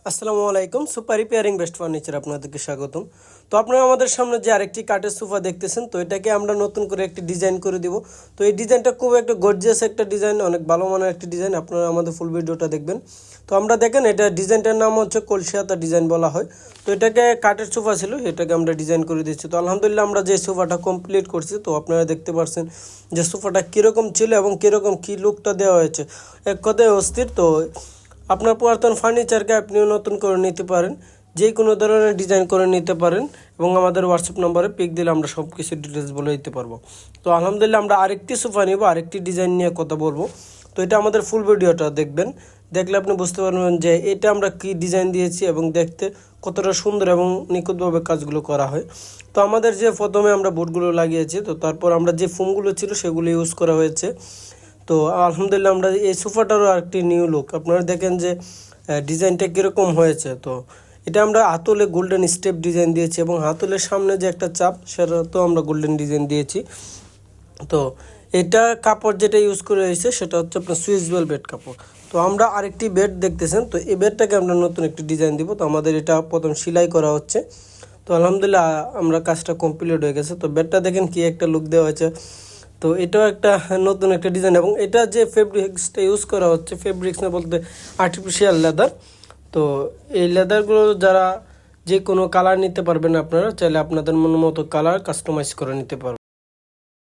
আসসালামু আলাইকুম। Super repairing best furniture আপনাদেরকে স্বাগতম। তো আপনারা আমাদের সামনে যে আরেকটি কাঠের সোফা দেখতেছেন, তো এটাকে আমরা নতুন করে একটি ডিজাইন করে দিব। তো এই ডিজাইনটা খুব একটা গর্জিয়াস একটা ডিজাইন, অনেক ভালো মানের একটি ডিজাইন। আপনারা আমাদের ফুল ভিডিওটা দেখবেন। তো আমরা দেখেন, এটা ডিজাইনটার নাম হচ্ছে কলসি হাতা ডিজাইন বলা হয়। তো এটাকে কাঠের সোফা ছিল, এটাকে আমরা ডিজাইন করে দিচ্ছি। তো আলহামদুলিল্লাহ আমরা যে সোফাটা কমপ্লিট করছি, তো আপনারা দেখতে পাচ্ছেন যে সোফাটা কীরকম ছিল এবং কীরকম কী লুকটা দেওয়া হয়েছে, এক কথায় অস্থির। তো আপনার পুরাতন ফার্নিচারকে আপনিও নতুন করে নিতে পারেন, যে কোনো ধরনের ডিজাইন করে নিতে পারেন এবং আমাদের হোয়াটসঅ্যাপ নম্বরে পিক দিলে আমরা সব কিছু ডিটেলস বলে দিতে পারবো। তো আলহামদুলিল্লাহ আমরা আরেকটি সোফা নিব, আরেকটি ডিজাইন নিয়ে কথা বলবো। তো এটা আমাদের ফুল ভিডিওটা দেখবেন, দেখলে আপনি বুঝতে পারবেন যে এটা আমরা কি ডিজাইন দিয়েছি এবং দেখতে কতটা সুন্দর এবং নিখুঁতভাবে কাজগুলো করা হয়। তো আমাদের যে প্রথমে আমরা বোর্ডগুলো লাগিয়েছি, তো তারপর আমরা যে ফোমগুলো ছিল সেগুলো ইউজ করা হয়েছে। তো আলহামদুলিল্লাহ আমরা এই সোফাটারও আরেকটি নিউ লুক, আপনারা দেখেন যে ডিজাইনটা কীরকম হয়েছে। তো এটা আমরা হাতলে গোল্ডেন স্টেপ ডিজাইন দিয়েছি এবং হাতলের সামনে যে একটা চাপ, সেটাতেও আমরা গোল্ডেন ডিজাইন দিয়েছি। তো এটা কাপড় যেটা ইউজ করে হয়েছে সেটা হচ্ছে আপনার সুইস বেড কাপড়। তো আমরা আরেকটি বেড দেখতেছেন, তো এই বেডটাকে আমরা নতুন একটি ডিজাইন দিব। তো আমাদের এটা প্রথম সেলাই করা হচ্ছে। তো আলহামদুলিল্লাহ আমরা কাজটা কমপ্লিট হয়ে গেছে। তো বেডটা দেখেন কি একটা লুক দেওয়া হয়েছে। তো এটাও একটা নতুন একটা ডিজাইন এবং এটা যে ফেব্রিক্সটা ইউজ করা হচ্ছে, ফেব্রিক্স না বলতে আর্টিফিশিয়াল লেদার। তো এই লেদারগুলো যারা যে কোনো কালার নিতে পারবেন, আপনারা চাইলে আপনাদের মন মতো কালার কাস্টমাইজ করে নিতে পারবেন।